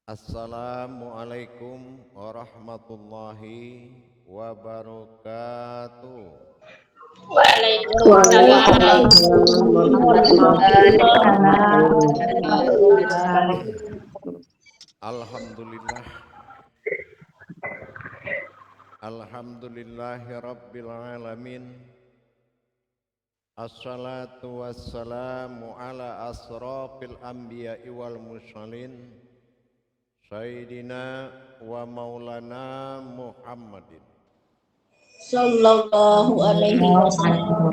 Assalamualaikum warahmatullahi wabarakatuh. Waalaikumsalam warahmatullahi wabarakatuh. Alhamdulillah. Alhamdulillahi rabbil alamin. Assalatu wassalamu ala asrafil anbiya'i wal mursalin Sayyidina wa maulana Muhammadin. Sallallahu alaihi wasallam.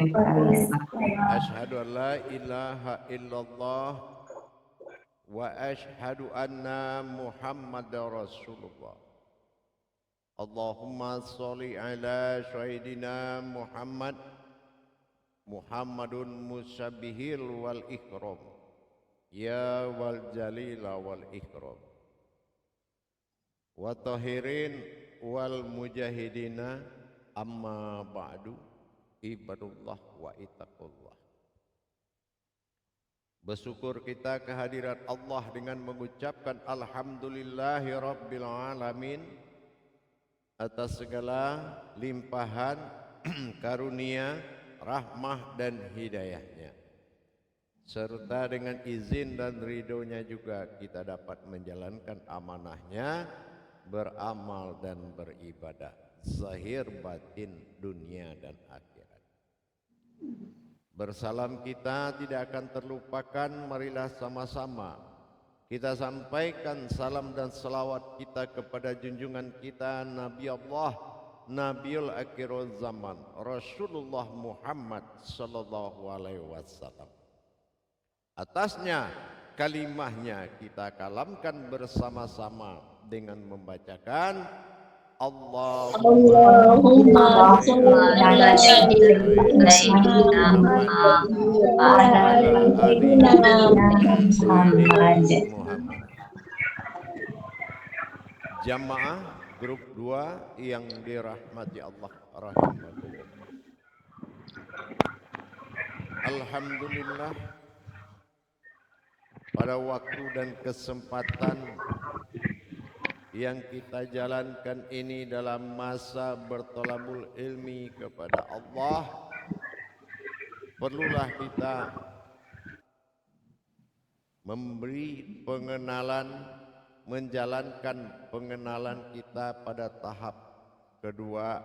Ashhadu an la ilaha illallah wa ashhadu anna Muhammadar Rasulullah. Allahumma sholli ala Sayyidina Muhammadun musabbihil wal ikram. Ya wal jalila wal ikram. Wa tahirin wal mujahidina amma ba'du ibadullah wa ittaqullah. Bersyukur kita kehadirat Allah dengan mengucapkan alhamdulillahi rabbil alamin atas segala limpahan karunia, rahmah dan hidayahnya. Serta dengan izin dan ridhonya juga kita dapat menjalankan amanahnya, beramal dan beribadah zahir batin dunia dan akhirat. Bersalam kita tidak akan terlupakan, marilah sama-sama kita sampaikan salam dan selawat kita kepada junjungan kita Nabi Allah, Nabiul Akhirul Zaman, Rasulullah Muhammad sallallahu alaihi wasallam. Atasnya kalimahnya kita kalamkan bersama-sama dengan membacakan Allahumma sholli ala sayyidina Muhammad wa ala ali Muhammad. Jamaah grup 2 yang dirahmati Allah rahimakumullah. Alhamdulillah, pada waktu dan kesempatan yang kita jalankan ini dalam masa bertolabul ilmi kepada Allah, perlulah kita memberi pengenalan, menjalankan pengenalan kita pada tahap kedua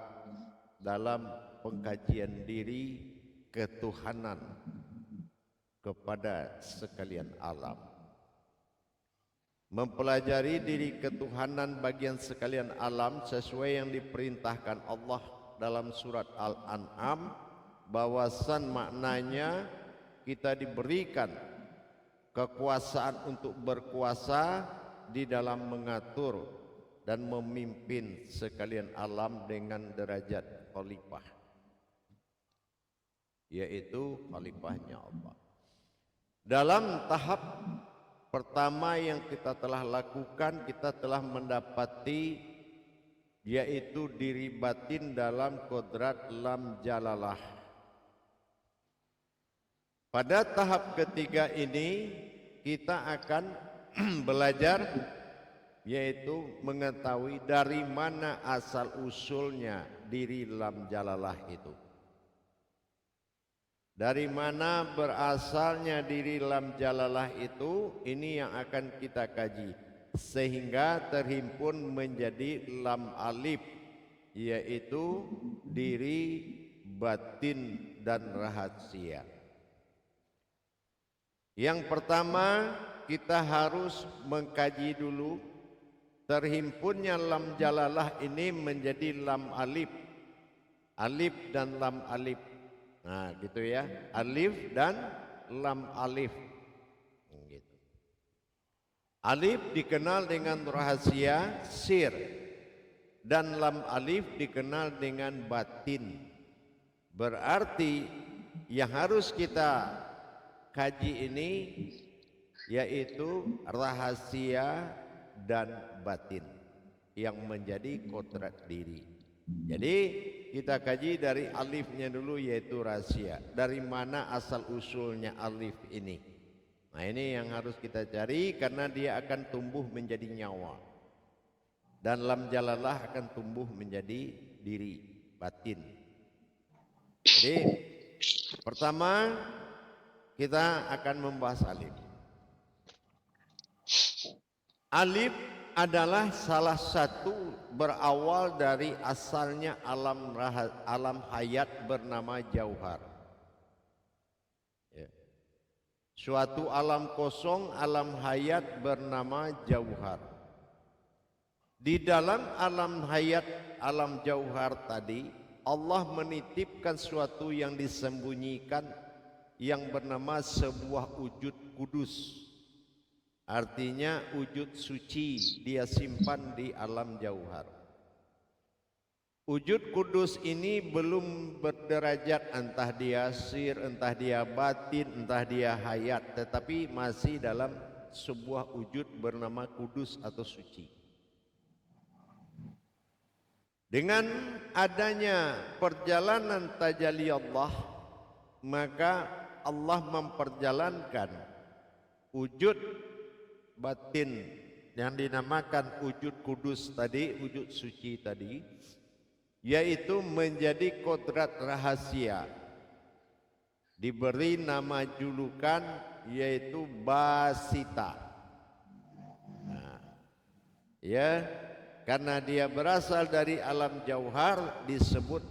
dalam pengkajian diri ketuhanan kepada sekalian alam. Mempelajari diri ketuhanan bagian sekalian alam sesuai yang diperintahkan Allah dalam surat Al-An'am, bahwasan maknanya kita diberikan kekuasaan untuk berkuasa di dalam mengatur dan memimpin sekalian alam dengan derajat khalifah, yaitu khalifahnya Allah. Dalam tahap pertama yang kita telah lakukan, kita telah mendapati yaitu diri batin dalam kodrat lam jalalah. Pada tahap ketiga ini kita akan belajar yaitu mengetahui dari mana asal usulnya diri lam jalalah itu. Dari mana berasalnya diri lam jalalah itu, ini yang akan kita kaji sehingga terhimpun menjadi lam alif, yaitu diri batin dan rahasia. Yang pertama kita harus mengkaji dulu terhimpunnya lam jalalah ini menjadi lam alif, alif dan lam alif. Nah gitu ya, alif dan lam alif gitu. Alif dikenal dengan rahasia sir dan lam alif dikenal dengan batin. Berarti yang harus kita kaji ini yaitu rahasia dan batin yang menjadi kodrat diri. Jadi kita kaji dari alifnya dulu, yaitu rahasia. Dari mana asal usulnya alif ini? Nah, ini yang harus kita cari karena dia akan tumbuh menjadi nyawa. Dan lam jalalah akan tumbuh menjadi diri, batin. Jadi pertama kita akan membahas alif. Alif adalah salah satu berawal dari asalnya alam hayat bernama jauhar. Ya. Suatu alam kosong, alam hayat bernama jauhar. Di dalam alam hayat, alam jauhar tadi, Allah menitipkan suatu yang disembunyikan yang bernama sebuah wujud kudus. Artinya wujud suci dia simpan di alam jauhar. Wujud kudus ini belum berderajat entah dia sir, entah dia batin, entah dia hayat, tetapi masih dalam sebuah wujud bernama kudus atau suci. Dengan adanya perjalanan tajalli Allah, maka Allah memperjalankan wujud batin yang dinamakan wujud kudus tadi, wujud suci tadi, yaitu menjadi kodrat rahasia. Diberi nama julukan yaitu Basita. Nah, ya, karena dia berasal dari alam jauhar disebut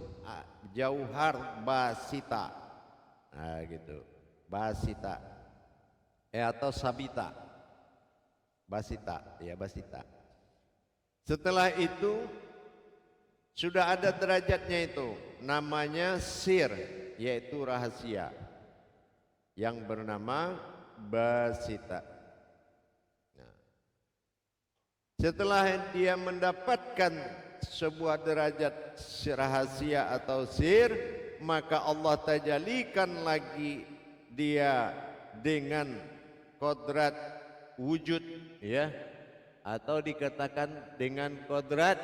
jauhar Basita. Nah, gitu. Basita. Atau Sabita. Basita, ya Basita. Setelah itu sudah ada derajatnya itu, namanya sir, yaitu rahasia yang bernama Basita. Setelah dia mendapatkan sebuah derajat rahasia atau sir, maka Allah tajalikan lagi dia dengan kodrat wujud, ya, atau dikatakan dengan kodrat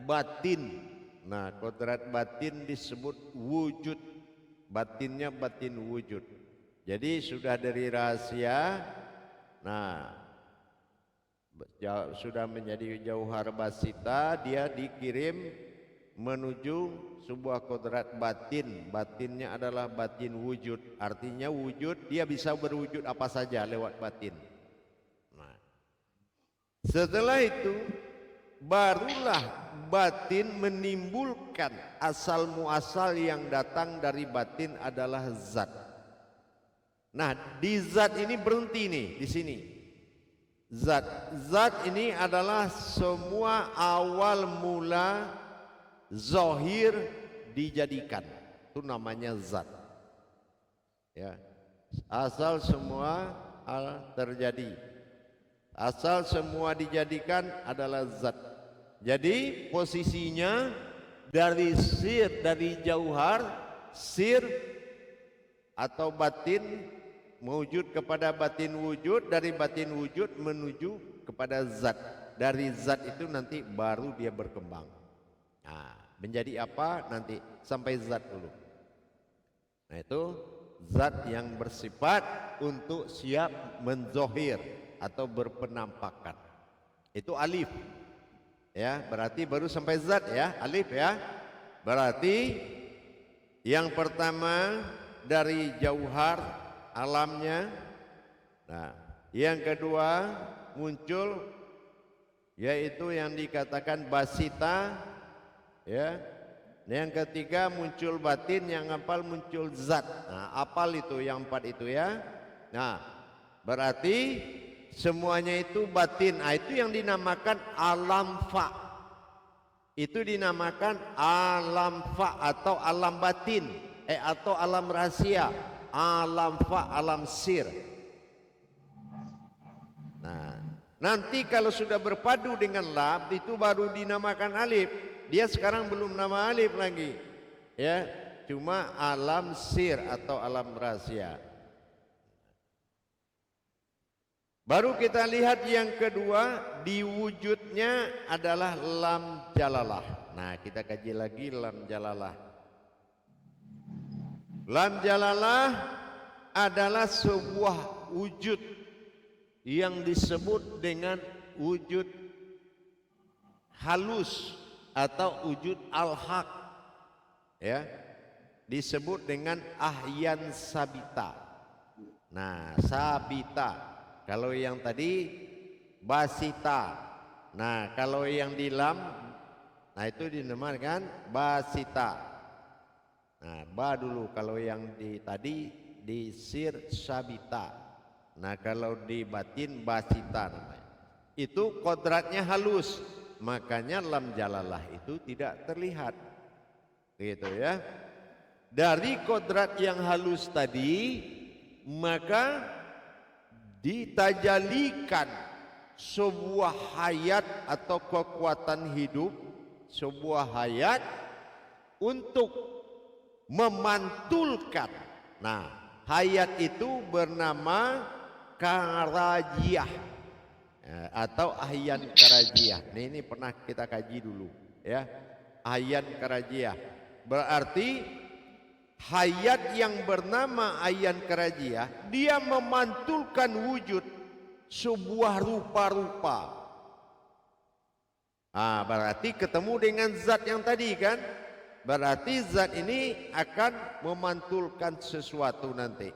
batin. Nah, kodrat batin disebut wujud, batinnya batin wujud. Jadi sudah dari rahasia, nah sudah menjadi jauhar Basita, dia dikirim menuju sebuah kodrat batin. Batinnya adalah batin wujud, artinya wujud, dia bisa berwujud apa saja lewat batin. Nah, setelah itu barulah batin menimbulkan asal muasal yang datang dari batin adalah zat. Nah, di zat ini berhenti nih di sini. Zat ini adalah semua awal mula zahir dijadikan, itu namanya zat. Ya, asal semua terjadi, asal semua dijadikan adalah zat. Jadi posisinya dari sir, dari jauhar, sir atau batin mewujud kepada batin wujud, dari batin wujud menuju kepada zat. Dari zat itu nanti baru dia berkembang. Nah, menjadi apa nanti sampai zat dulu. Nah, itu zat yang bersifat untuk siap menzohir atau berpenampakan. Itu alif. Ya, berarti baru sampai zat ya, alif ya. Berarti yang pertama dari jauhar alamnya. Nah, yang kedua muncul yaitu yang dikatakan Basita, ya. Yang ketiga muncul batin, yang apal muncul zat. Nah, apal itu yang empat itu ya. Nah, berarti semuanya itu batin. Nah, itu yang dinamakan alam fa. Itu dinamakan alam fa atau alam batin, atau alam rahasia. Alam fa, alam sir. Nah, nanti kalau sudah berpadu dengan lam itu baru dinamakan alif. Dia sekarang belum nama alif lagi, ya, cuma alam sir atau alam rahasia. Baru kita lihat yang kedua, di wujudnya adalah lam jalalah. Nah, kita kaji lagi lam jalalah. Lam jalalah adalah sebuah wujud yang disebut dengan wujud halus atau wujud al-haq, ya, disebut dengan ahyan sabita. Nah, sabita, kalau yang tadi basita. Nah, kalau yang di lam, nah itu dinamakan basita. Nah, ba dulu kalau yang di tadi di sir sabita. Nah, kalau di batin basita namanya. Itu kodratnya halus, makanya lam jalalah itu tidak terlihat. Gitu ya. Dari kodrat yang halus tadi, maka ditajalikan sebuah hayat atau kekuatan hidup, sebuah hayat untuk memantulkan. Nah, hayat itu bernama Karajiyah atau ahyan Karajiyah. Ini pernah kita kaji dulu, ya. Ahyan Karajiyah berarti hayat yang bernama ahyan Karajiyah, dia memantulkan wujud sebuah rupa-rupa. Berarti ketemu dengan zat yang tadi kan? Berarti zat ini akan memantulkan sesuatu nanti.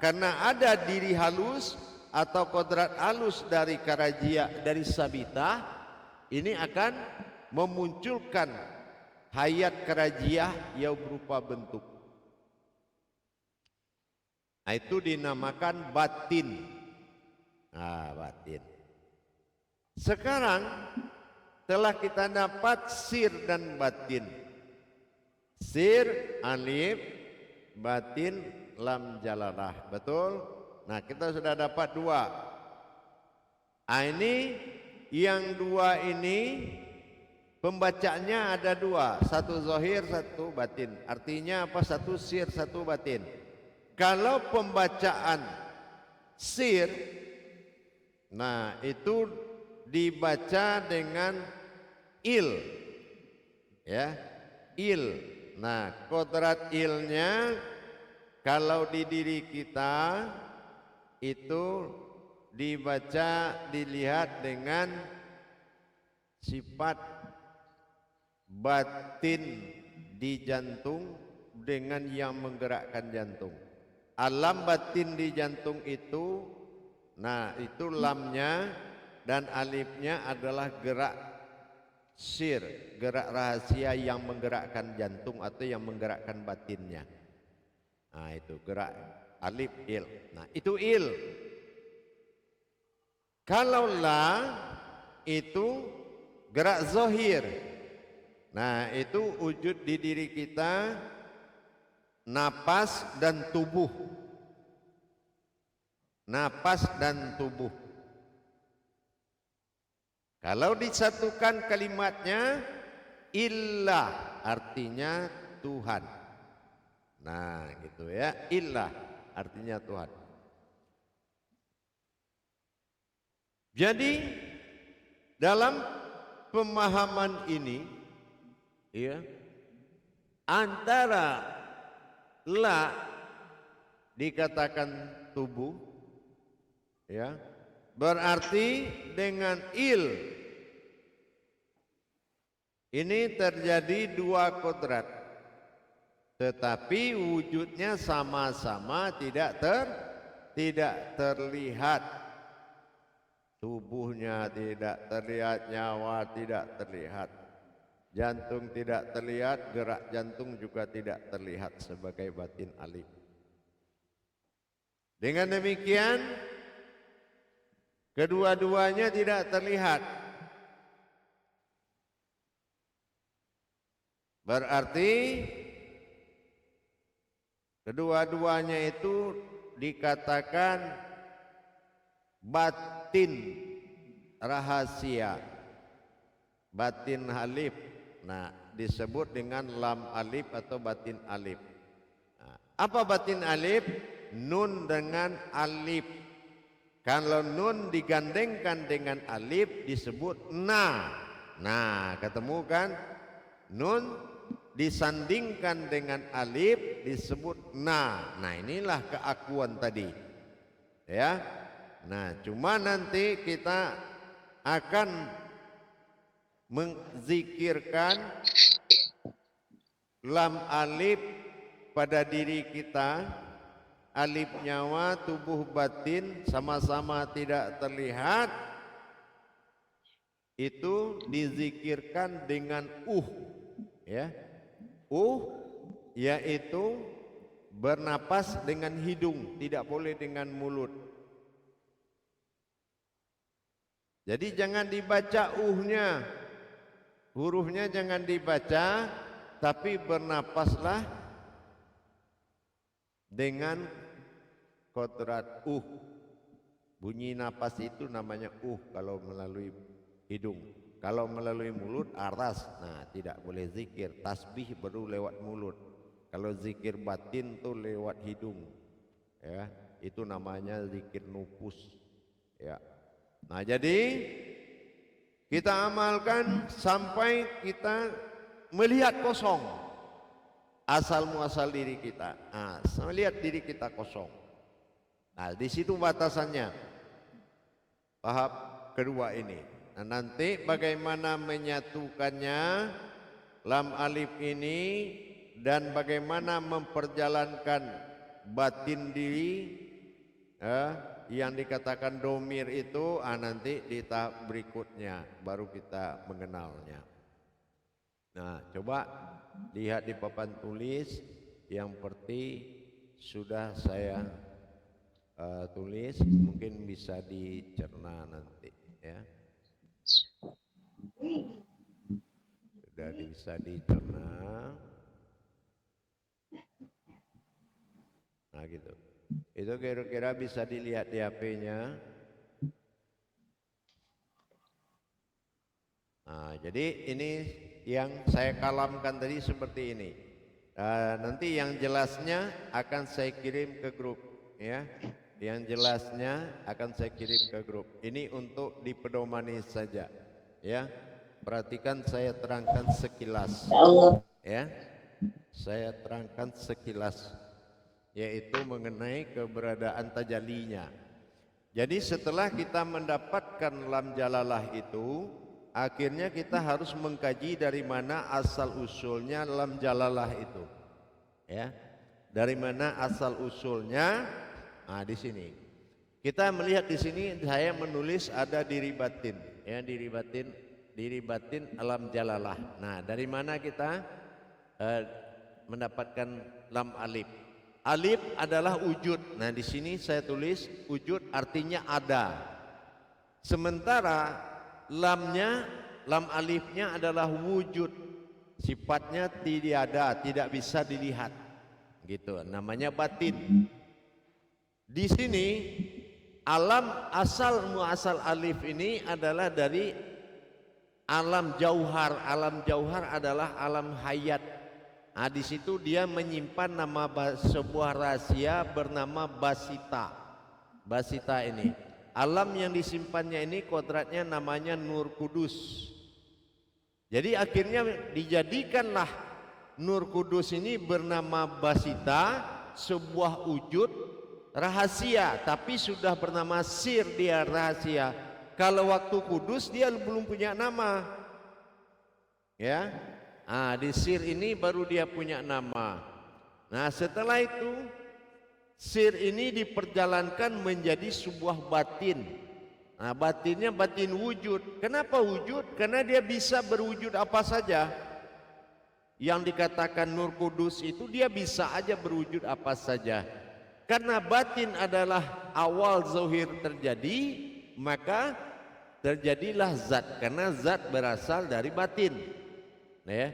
Karena ada diri halus atau kodrat halus dari Karajiyah, dari sabita, ini akan memunculkan hayat Karajiyah yang berupa bentuk. Itu dinamakan batin. Batin. Sekarang telah kita dapat sir dan batin. Sir alif, batin lam jalalah. Betul? Nah, kita sudah dapat dua. Ini yang dua ini pembacanya ada dua, satu zahir, satu batin. Artinya apa? Satu sir, satu batin. Kalau pembacaan sir, nah itu dibaca dengan il, ya, il. Nah, kodrat ilnya kalau di diri kita itu dibaca, dilihat dengan sifat batin di jantung dengan yang menggerakkan jantung. Alam batin di jantung itu, nah itu lamnya dan alifnya adalah gerak sir, gerak rahasia yang menggerakkan jantung atau yang menggerakkan batinnya. Nah itu gerak alif il. Nah itu il. Kalau la itu gerak zahir. Nah itu wujud di diri kita, napas dan tubuh. Napas dan tubuh. Kalau disatukan kalimatnya illah, artinya Tuhan. Nah gitu ya, illah artinya Tuhan. Jadi dalam pemahaman ini, ya, antara la dikatakan tubuh, ya, berarti dengan il ini terjadi dua kodrat, tetapi wujudnya sama-sama tidak terlihat. Tubuhnya tidak terlihat, nyawa tidak terlihat, jantung tidak terlihat, gerak jantung juga tidak terlihat sebagai batin alif. Dengan demikian kedua-duanya tidak terlihat. Berarti kedua-duanya itu dikatakan batin rahasia, batin alif. Nah, disebut dengan lam alif atau batin alif. Nah, apa batin alif? Nun dengan alif. Kalau nun digandengkan dengan alif disebut na. Nah, ketemu kan? Nun disandingkan dengan alif disebut na. Nah, inilah keakuan tadi. Ya. Nah, cuma nanti kita akan menzikirkan lam alif pada diri kita, alif nyawa, tubuh batin sama-sama tidak terlihat, itu dizikirkan dengan ya. Yaitu bernapas dengan hidung, tidak boleh dengan mulut. Jadi jangan dibaca nya, hurufnya jangan dibaca, tapi bernapaslah dengan kodrat Bunyi napas itu namanya kalau melalui hidung. Kalau melalui mulut aras. Nah, tidak boleh zikir. Tasbih baru lewat mulut. Kalau zikir batin tuh lewat hidung. Ya, itu namanya zikir nufus. Ya. Nah, jadi kita amalkan sampai kita melihat kosong asal muasal diri kita. Nah, melihat diri kita kosong. Nah, di situ batasannya. Tahap kedua ini. Nah, nanti bagaimana menyatukannya lam alif ini dan bagaimana memperjalankan batin diri yang dikatakan domir itu, nanti di tahap berikutnya baru kita mengenalnya. Nah, coba lihat di papan tulis yang seperti sudah saya tulis, mungkin bisa dicerna nanti ya. Sudah bisa dicerna. Nah gitu. Itu kira-kira bisa dilihat di HP-nya. Nah, jadi ini yang saya kalamkan tadi seperti ini. Nanti yang jelasnya akan saya kirim ke grup ya. Yang jelasnya akan saya kirim ke grup. Ini untuk dipedomani saja ya. Perhatikan saya terangkan sekilas ya. Saya terangkan sekilas, yaitu mengenai keberadaan tajallinya. Jadi setelah kita mendapatkan lam jalalah itu, akhirnya kita harus mengkaji dari mana asal usulnya lam jalalah itu ya. Dari mana asal usulnya? Nah, di sini kita melihat, di sini saya menulis ada diri batin ya, diri batin alam jalalah. Nah, dari mana kita mendapatkan lam alif? Alif adalah wujud. Nah, di sini saya tulis wujud artinya ada. Sementara lamnya, lam alifnya adalah wujud. Sifatnya tiada, tidak bisa dilihat. Gitu, namanya batin. Di sini alam asal muasal alif ini adalah dari alam jauhar. Alam jauhar adalah alam hayat. Nah, di situ dia menyimpan nama sebuah rahasia bernama basita. Basita ini, alam yang disimpannya ini kodratnya namanya Nur Kudus. Jadi akhirnya dijadikanlah Nur Kudus ini bernama basita, sebuah wujud rahasia, tapi sudah bernama sir, dia rahasia. Kalau waktu kudus dia belum punya nama ya. Di sir ini baru dia punya nama. Nah, setelah itu sir ini diperjalankan menjadi sebuah batin. Nah, batinnya batin wujud. Kenapa wujud? Karena dia bisa berwujud apa saja. Yang dikatakan Nur Kudus itu dia bisa aja berwujud apa saja. Karena batin adalah awal zahir terjadi, maka terjadilah zat. Karena zat berasal dari batin. Ya,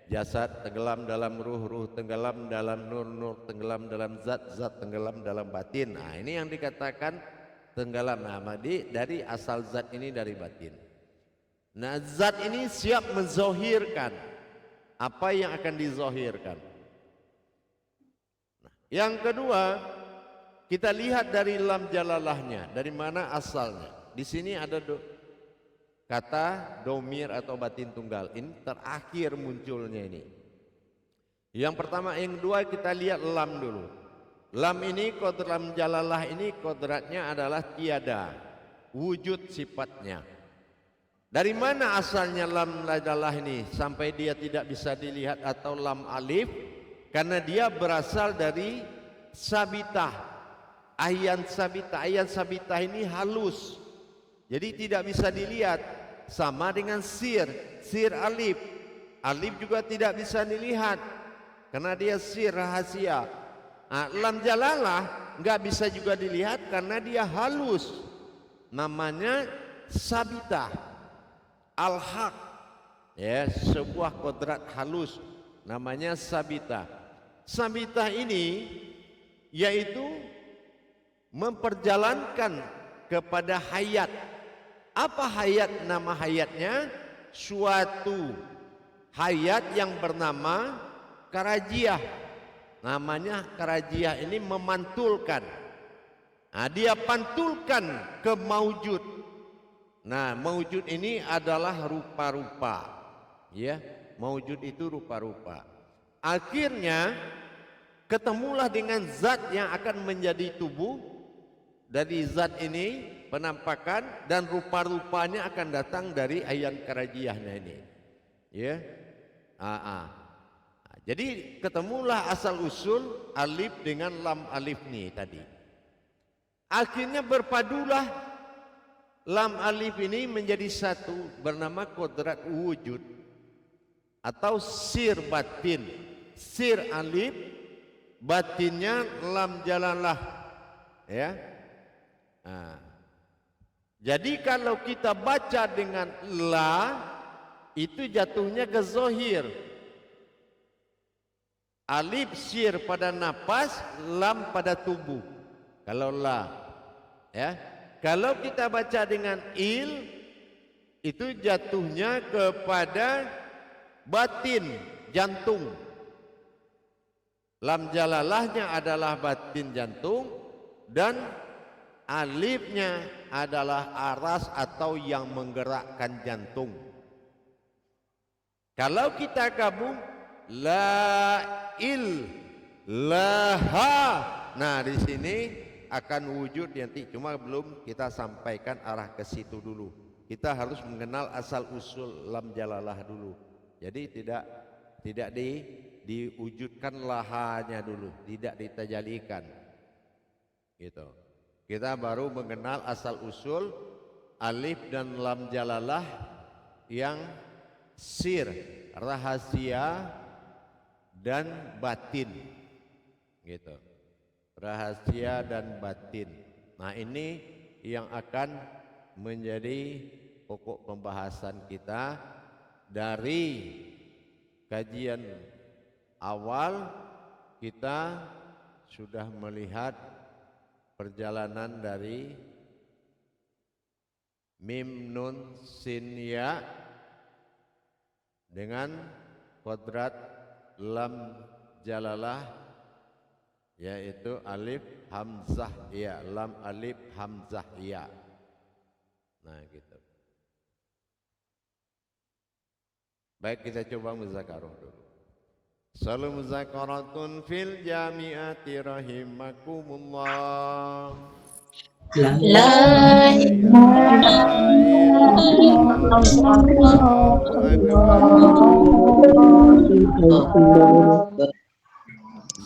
jasad tenggelam dalam ruh, ruh tenggelam dalam nur, nur tenggelam dalam zat, zat tenggelam dalam batin. Nah, ini yang dikatakan tenggelam. Nah, dari asal zat ini dari batin. Nah, zat ini siap menzohirkan apa yang akan dizohirkan. Nah, yang kedua, kita lihat dari lam jalalahnya, dari mana asalnya. Di sini ada kata domir atau batin tunggal. Ini terakhir munculnya ini. Yang pertama, yang kedua kita lihat lam dulu. Lam ini lam jalalah ini kodratnya adalah tiada, wujud sifatnya. Dari mana asalnya lam jalalah ini sampai dia tidak bisa dilihat atau lam alif? Karena dia berasal dari sabitah, ayan sabitah. Ayan sabitah ini halus, jadi tidak bisa dilihat. Sama dengan sir alif. Alif juga tidak bisa dilihat karena dia sir rahasia. Nah, lam jalalah nggak bisa juga dilihat karena dia halus. Namanya sabitah, al-haq, ya, sebuah kodrat halus. Namanya sabitah. Sabitah ini yaitu memperjalankan kepada hayat. Apa hayat? Nama hayatnya suatu hayat yang bernama karajiah. Namanya karajiah ini memantulkan. Nah, dia pantulkan ke maujud. Nah, maujud ini adalah rupa-rupa. Ya, maujud itu rupa-rupa. Akhirnya ketemulah dengan zat yang akan menjadi tubuh. Dari zat ini penampakan dan rupa-rupanya akan datang dari ayan karajiahnya ini. Ya. Jadi ketemulah asal usul alif dengan lam alif nih tadi. Akhirnya berpadulah lam alif ini menjadi satu bernama kodrat wujud atau sir batin. Sir alif, batinnya lam jalalah. Ya. Nah, jadi kalau kita baca dengan la itu jatuhnya ke zohir. Alif sir pada napas, lam pada tubuh. Kalau la, ya. Kalau kita baca dengan il itu jatuhnya kepada batin, jantung. Lam jalalahnya adalah batin jantung dan alifnya adalah aras atau yang menggerakkan jantung. Kalau kita gabung la il laha, nah di sini akan wujud nanti, cuma belum kita sampaikan arah ke situ dulu. Kita harus mengenal asal usul lam jalalah dulu. Jadi tidak diwujudkan lahanya dulu, tidak ditajalikan. Gitu. Kita baru mengenal asal usul alif dan lam jalalah yang sir, rahasia dan batin. Gitu. Rahasia dan batin. Nah, ini yang akan menjadi pokok pembahasan kita dari kajian awal. Kita sudah melihat perjalanan dari mim nun sin ya dengan kodrat lam jalalah, yaitu alif hamzah ya, lam alif hamzah ya. Nah gitu. Baik, kita coba muzakarah dulu. Salam muzakaratun fil jami'ati rahimakumullah. La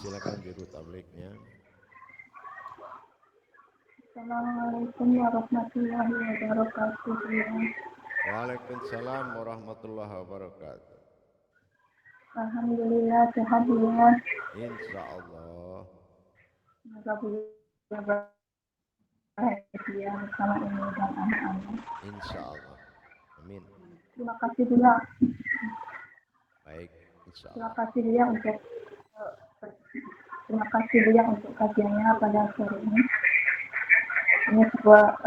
Silakan juru tabliknya. Assalamualaikum warahmatullahi wabarakatuh. Waalaikumsalam warahmatullahi wabarakatuh. Alhamdulillah sehat ya. Insya Allah. Semoga beliau bahagia bersama ini dan anak-anak. Insya Allah. Amin. Terima kasih dia. Baik. Insya Terima Allah. kasih dia untuk terima kasih dia untuk kajiannya pada sore ini. Ini sebuah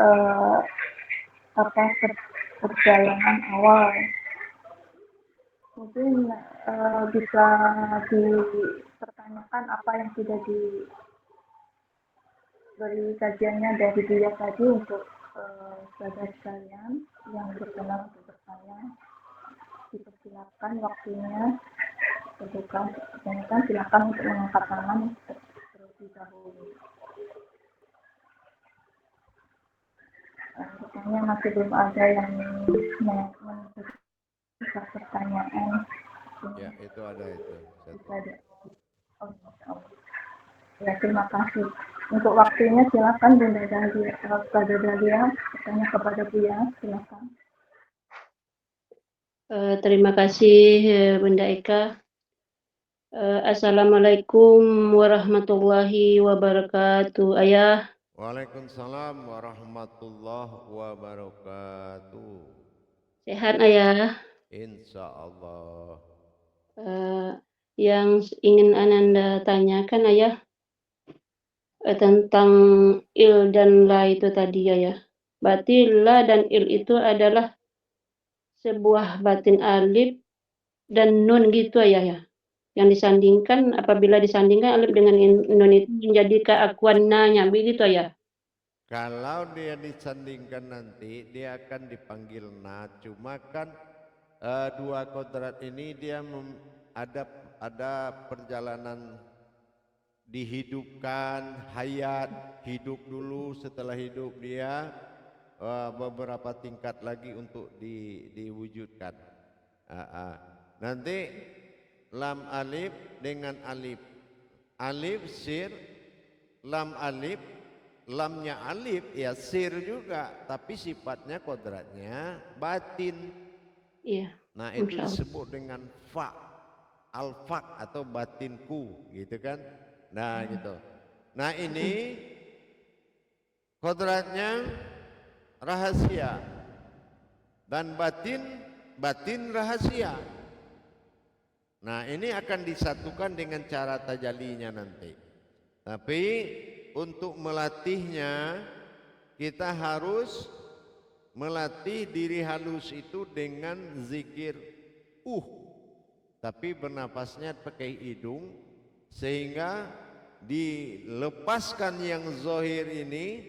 perjalanan awal. Mungkin bisa dipertanyakan apa yang sudah diberi kajiannya dari dia tadi untuk saudara sekalian yang berkenan untuk bertanya. Dipersilakan waktunya terbuka. Silakan untuk mengangkat tangan terus terlebih dahulu. Rupanya masih belum ada yang menentukan pertanyaan. Ya, itu ada itu. Bisa ada. Oh, Masya Allah. Ya, terima kasih. Untuk waktunya silakan Bunda Dahlia. Kepada Dahlia, bertanya kepada Buya, silakan. Terima kasih Bunda Eka. Assalamualaikum warahmatullahi wabarakatuh. Ayah. Waalaikumsalam warahmatullahi wabarakatuh. Sehat Ayah. Insya Allah. Yang ingin Ananda tanyakan Ayah tentang il dan la itu tadi ya. Berarti la dan il itu adalah sebuah batin alif dan nun gitu ya. Yang disandingkan, apabila disandingkan alif dengan nun itu menjadi keakuannya begitu ya. Kalau dia disandingkan nanti dia akan dipanggil na. Cuma kan dua kodrat ini dia ada perjalanan dihidupkan, hayat, hidup dulu, setelah hidup dia beberapa tingkat lagi untuk diwujudkan. Nanti lam alif dengan alif, alif sir, lam alif, lamnya alif ya sir juga, tapi sifatnya kodratnya batin. Iya. Nah itu disebut dengan fa, al-faq atau batinku gitu kan. Nah gitu. Nah ini kodratnya rahasia dan batin rahasia. Nah ini akan disatukan dengan cara tajalinya nanti. Tapi untuk melatihnya kita harus melatih diri halus itu dengan zikir tapi bernapasnya pakai hidung sehingga dilepaskan yang zahir ini,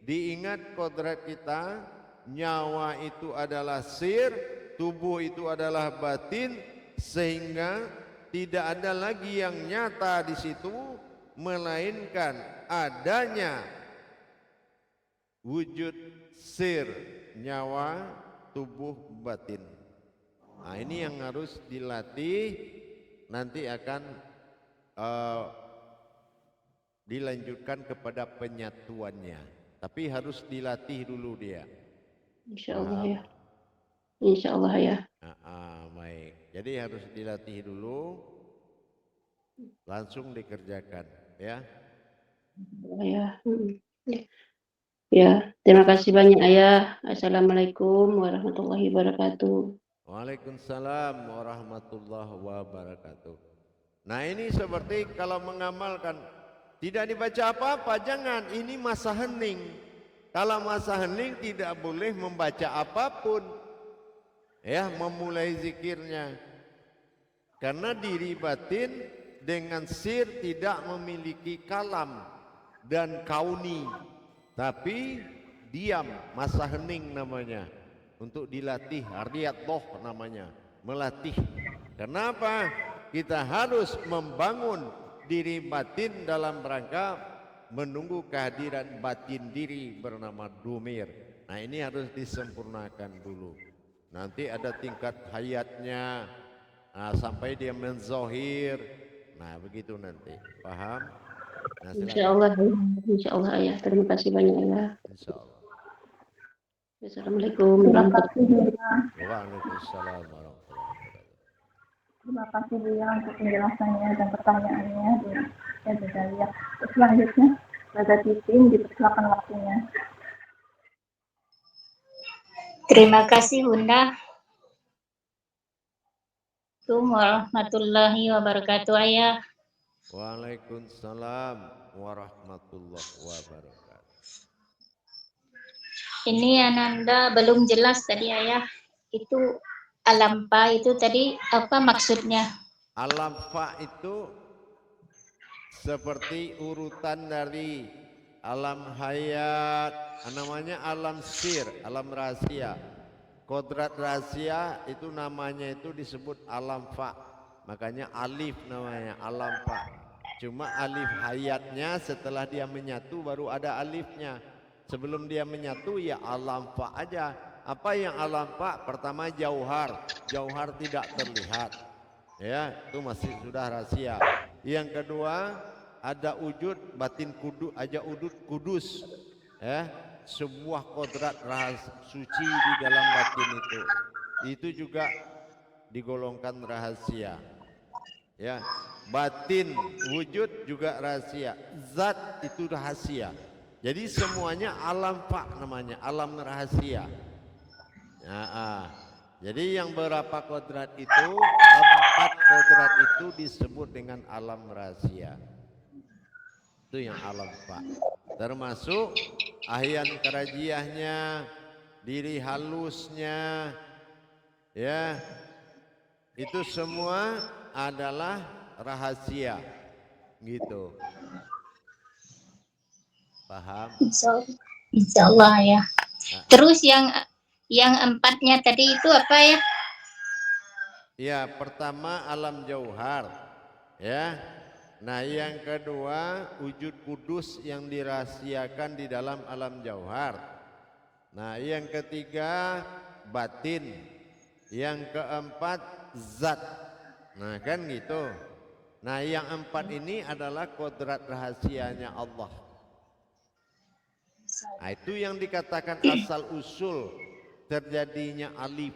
diingat kodrat kita, nyawa itu adalah sir, tubuh itu adalah batin, sehingga tidak ada lagi yang nyata di situ melainkan adanya wujud sir, nyawa, tubuh, batin. Nah ini yang harus dilatih, nanti akan dilanjutkan kepada penyatuannya. Tapi harus dilatih dulu dia. Insya Allah ya. Insya Allah ya. Baik. Jadi harus dilatih dulu, langsung dikerjakan ya. Ya. Ya, terima kasih banyak Ayah. Assalamualaikum warahmatullahi wabarakatuh. Waalaikumsalam warahmatullahi wabarakatuh. Nah ini seperti kalau mengamalkan tidak dibaca apa-apa, jangan, ini masa hening. Kalau masa hening tidak boleh membaca apapun ya, memulai zikirnya, karena diri batin dengan sir tidak memiliki kalam dan kauni, tapi diam, masa hening namanya, untuk dilatih. Riyadhah namanya, melatih. Kenapa? Kita harus membangun diri batin dalam rangka menunggu kehadiran batin diri bernama domir. Nah ini harus disempurnakan dulu. Nanti ada tingkat hayatnya, sampai dia menzohir. Nah begitu nanti, paham? Nah, Insya Allah Ayah. Terima kasih banyak Ayah. Insya Allah. Assalamualaikum warahmatullahi wabarakatuh. Waalaikumsalam warahmatullahi wabarakatuh. Terima kasih Buya untuk penjelasannya dan pertanyaannya. Ya, Dahlia. Selanjutnya, pada Titin dipersilakan waktunya. Terima kasih Bunda. Assalamualaikum warahmatullahi wabarakatuh Ayah. Waalaikumsalam warahmatullahi wabarakatuh. Ini Ananda belum jelas tadi Ayah. Itu alam fa itu tadi apa maksudnya? Alam fa itu seperti urutan dari alam hayat, namanya alam sir, alam rahasia. Kodrat rahasia itu namanya itu disebut alam fa, makanya alif namanya alam fa. Cuma alif hayatnya setelah dia menyatu baru ada alifnya. Sebelum dia menyatu ya alam fa aja. Apa yang alam fa? Pertama jauhar. Jauhar tidak terlihat. Ya, itu masih sudah rahasia. Yang kedua ada wujud batin kudus, aja wujud kudus. Ya, sebuah kodrat suci di dalam batin itu. Itu juga digolongkan rahasia. Ya, batin wujud juga rahasia, zat itu rahasia. Jadi semuanya alam fa namanya, alam rahasia. Jadi yang berapa kodrat itu, 4 kodrat itu disebut dengan alam rahasia. Itu yang alam fa. Termasuk ahyan karajiahnya, diri halusnya, ya, itu semua adalah rahasia, gitu. Paham? Insya Allah ya. Terus yang 4-nya tadi itu apa ya? Ya, pertama alam jauhar, ya. Nah, yang kedua wujud kudus yang dirahasiakan di dalam alam jauhar. Nah, yang ketiga batin. Yang keempat zat. Nah, kan gitu. Nah, yang 4 ini adalah kodrat rahasianya Allah. Nah, itu yang dikatakan asal usul terjadinya alif,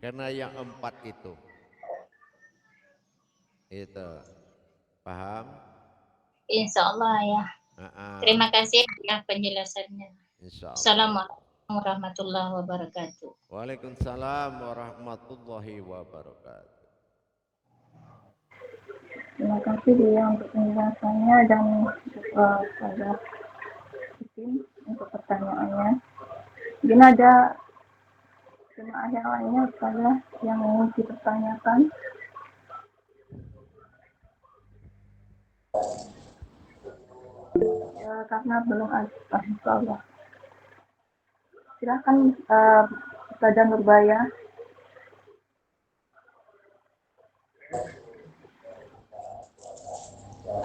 karena yang 4 itu. Itu. Paham? Insya Allah ya. Terima kasih ya penjelasannya. Insya Allah. Assalamualaikum warahmatullahi wabarakatuh. Waalaikumsalam warahmatullahi wabarakatuh. Terima kasih dia untuk penjelasannya dan pada tim untuk pertanyaannya. Mungkin ada jemaah yang lainnya pada yang ingin dipertanyakan. Karena belum ada, insyaallah. Silakan Ustazah Nurbaya.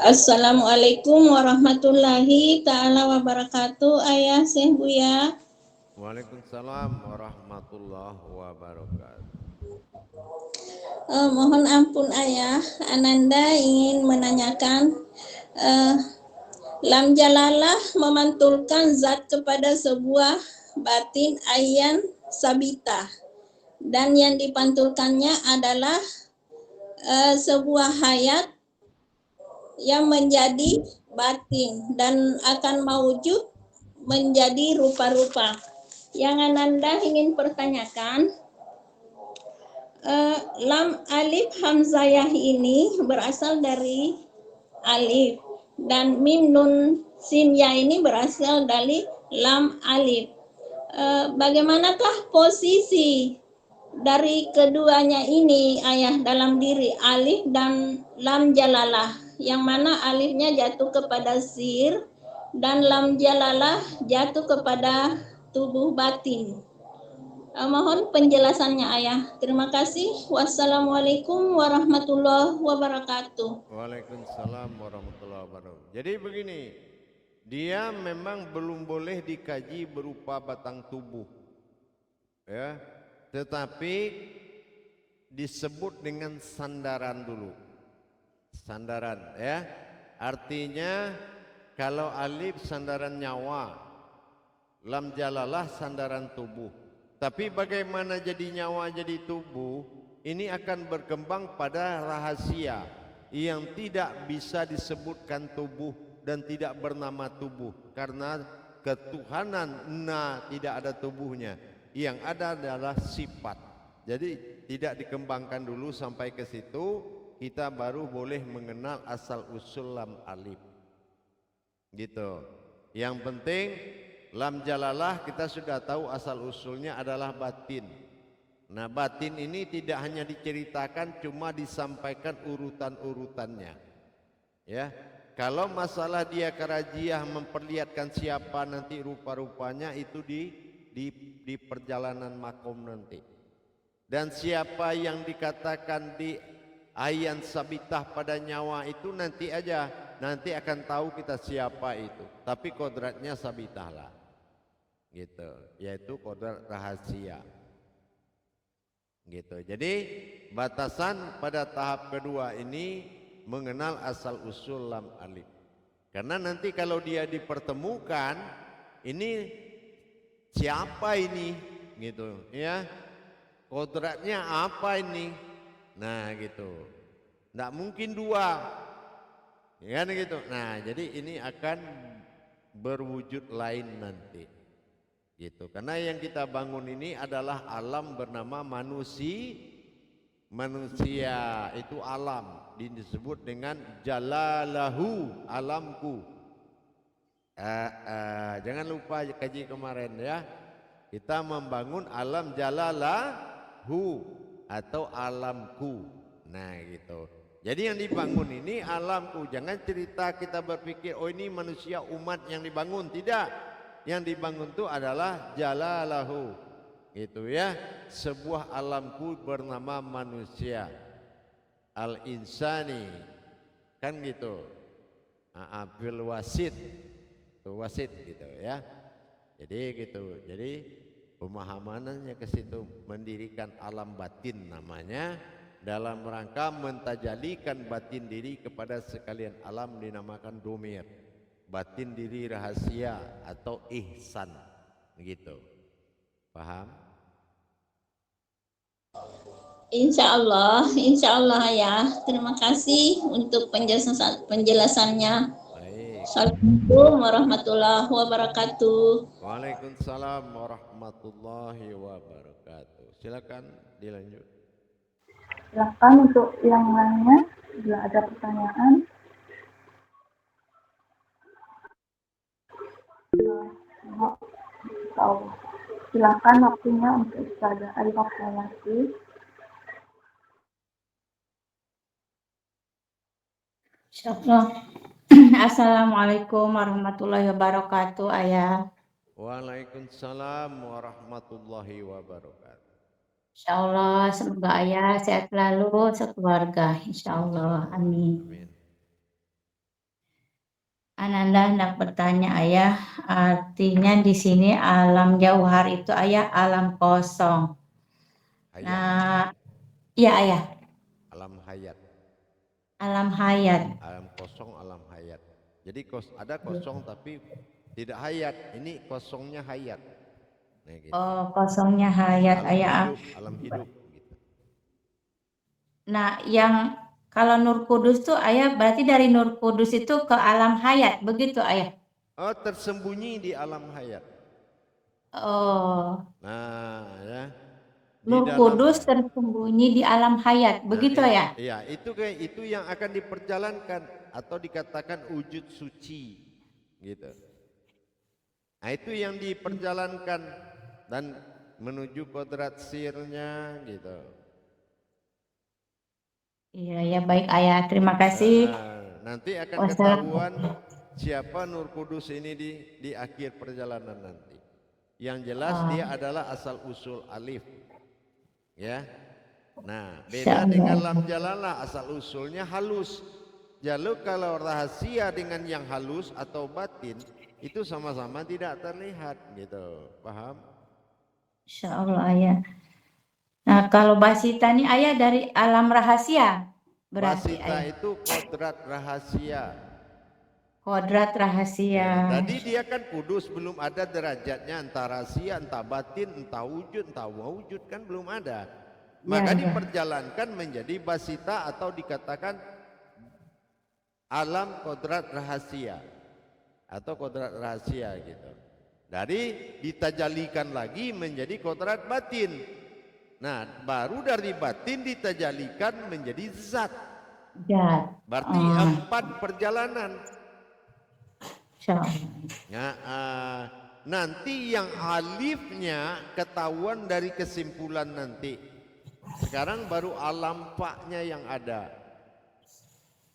Assalamualaikum warahmatullahi ta'ala wabarakatuh. Ayah Syekh Buya. Waalaikumsalam warahmatullahi wabarakatuh. Mohon ampun Ayah, Ananda ingin menanyakan, lam jalalah memantulkan zat kepada sebuah batin ayyan sabitah, dan yang dipantulkannya adalah sebuah hayat yang menjadi batin dan akan mewujud menjadi rupa-rupa. Yang Ananda ingin pertanyakan, lam alif hamzayah ini berasal dari alif, dan mim nun sin ya ini berasal dari lam alif. Bagaimanakah posisi dari keduanya ini Ayah dalam diri alif dan lam jalalah, yang mana alifnya jatuh kepada sir dan lam jalalah jatuh kepada tubuh batin? Mohon penjelasannya Ayah. Terima kasih. Wassalamualaikum warahmatullahi wabarakatuh. Waalaikumsalam warahmatullahi wabarakatuh. Jadi begini, dia memang belum boleh dikaji berupa batang tubuh, ya, tetapi disebut dengan sandaran dulu. Sandaran, ya, artinya kalau alif sandaran nyawa, lam jalalah sandaran tubuh. Tapi bagaimana jadi nyawa jadi tubuh, ini akan berkembang pada rahasia yang tidak bisa disebutkan tubuh dan tidak bernama tubuh, karena ketuhanan tidak ada tubuhnya, yang ada adalah sifat. Jadi tidak dikembangkan dulu sampai ke situ, kita baru boleh mengenal asal usul lam alif, gitu. Yang penting lam jalalah kita sudah tahu asal usulnya adalah batin. Nah, batin ini tidak hanya diceritakan, cuma disampaikan urutan-urutannya, ya. Kalau masalah dia karajiah memperlihatkan siapa nanti rupa-rupanya, itu di perjalanan makom nanti. Dan siapa yang dikatakan di ayyan sabitah pada nyawa itu nanti aja nanti akan tahu kita siapa itu. Tapi kodratnya sabitah lah, gitu. Yaitu kodrat rahasia, gitu. Jadi batasan pada tahap kedua ini mengenal asal usul lam alif. Karena nanti kalau dia dipertemukan, ini siapa ini, gitu, ya. Kodratnya apa ini? Nah, gitu. Tidak mungkin dua, kan gitu. Nah, jadi ini akan berwujud lain nanti, gitu. Karena yang kita bangun ini adalah alam bernama manusia itu alam, disebut dengan jalalahu, alamku. Jangan lupa kaji kemarin ya, kita membangun alam jalalahu atau alamku. Nah gitu. Jadi yang dibangun ini alamku. Jangan cerita kita berpikir oh ini manusia umat yang dibangun. Tidak. Yang dibangun itu adalah jalalahu, gitu ya, sebuah alamku bernama manusia, al insani, kan gitu. Bil wasit, tuh wasit gitu ya. Jadi gitu. Jadi pemahamannya ke situ, mendirikan alam batin namanya, dalam rangka mentajalikan batin diri kepada sekalian alam, dinamakan domir, batin diri rahasia atau ihsan, gitu. Paham? Insya Allah ya. Terima kasih untuk penjelasannya. Baik. Assalamualaikum warahmatullahi wabarakatuh. Waalaikumsalam warahmatullahi wabarakatuh. Silakan dilanjut. Silakan untuk yang lainnya bila ada pertanyaan. Silakan waktunya untuk Ustazah Arifah Hayati. Insyaallah. Assalamualaikum warahmatullahi wabarakatuh, Ayah. Waalaikumsalam warahmatullahi wabarakatuh. Insyaallah semoga Ayah sehat selalu sekeluarga. Insyaallah. Amin. Amin. Ananda hendak bertanya Ayah, artinya di sini alam jauhar itu Ayah alam kosong. Hayat. Nah, iya Ayah, Alam hayat. alam hayat. Alam kosong, alam hayat. Jadi ada kosong tapi tidak hayat. Ini kosongnya hayat. Nah, gitu. Oh, kosongnya hayat Alam Ayah. hidup, alam hidup gitu. Nah, yang kalau Nur Kudus tuh Ayah berarti dari Nur Kudus itu ke alam hayat, begitu Ayah? Oh, tersembunyi di alam hayat. Oh, Nah, ya. Di Nur dalam- Kudus tersembunyi di alam hayat, begitu iya, ya? Iya, itu yang akan diperjalankan atau dikatakan wujud suci, gitu. Nah, itu yang diperjalankan dan menuju kodrat sirnya, gitu. Iya, ya baik Ayah. Terima kasih. Nanti akan Wassalam. ketahuan siapa Nur Kudus ini di akhir perjalanan nanti. Yang jelas dia adalah asal usul alif, ya. Nah, beda dengan lam jalalah, asal usulnya halus. Lalu kalau rahasia dengan yang halus atau batin itu sama-sama tidak terlihat, gitu. Paham? Insya Allah Ayah. Nah, kalau Basita nih Ayah dari alam rahasia, berarti Basita Ayah. itu kodrat rahasia. Kodrat rahasia. Tadi dia kan kudus, belum ada derajatnya entah rahasia, entah batin, entah wujud, entah wujud, kan belum ada. Maka diperjalankan menjadi basita atau dikatakan alam kodrat rahasia atau kodrat rahasia, gitu. Dari ditajalikan lagi menjadi kodrat batin. Nah, baru dari batin ditajalikan menjadi zat. Zat. Berarti 4 perjalanan. Nah, nanti yang alifnya ketahuan dari kesimpulan nanti. Sekarang baru alam paknya yang ada,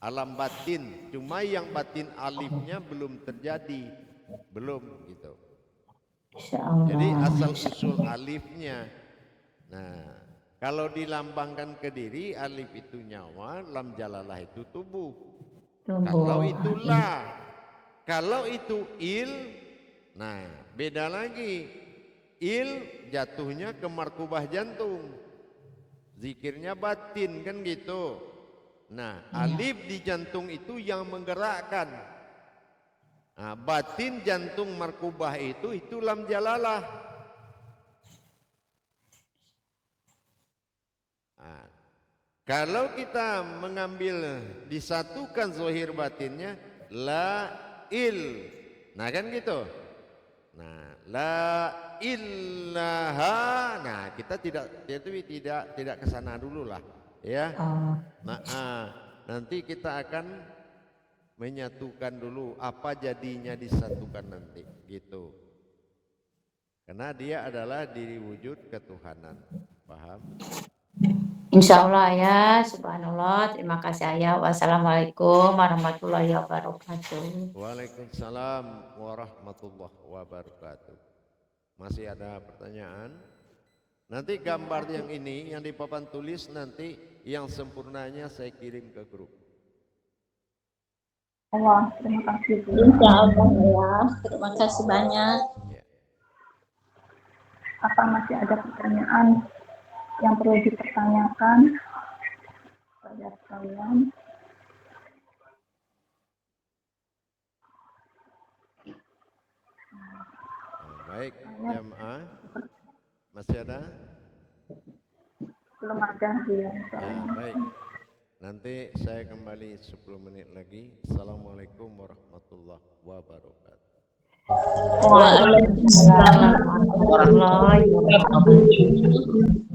alam batin. Cuma yang batin alifnya belum terjadi, belum, gitu. Jadi asal usul alifnya. Nah, kalau dilambangkan ke diri, alif itu nyawa, lam jalalah itu tubuh. Kalau itulah, kalau itu il, nah beda lagi. Il jatuhnya ke markubah jantung, zikirnya batin kan gitu. Nah alif di jantung itu yang menggerakkan. Nah, batin jantung markubah itu lam jalalah. Nah, kalau kita mengambil disatukan zahir batinnya la il, nah kan gitu. Nah la ilaha, nah kita tidak ke sana dulu lah ya. Nah, nanti kita akan menyatukan dulu apa jadinya disatukan nanti gitu. Karena dia adalah diri wujud ketuhanan. Paham? Insya Allah ya, subhanallah. Terima kasih ayah. Wassalamualaikum warahmatullahi wabarakatuh. Waalaikumsalam warahmatullahi wabarakatuh. Masih ada pertanyaan? Nanti gambar yang ini yang di papan tulis nanti yang sempurnanya saya kirim ke grup. Allah, terima kasih Bu. Insya Allah ya. Terima kasih banyak. Ya. Apa masih ada pertanyaan yang perlu dipertanyakan pada kalian? Baik, jamaah. Masih ada? Belum ada dia. Ya, baik. Nanti saya kembali 10 menit lagi. Assalamualaikum warahmatullahi wabarakatuh. Waalaikumsalam warahmatullahi wabarakatuh.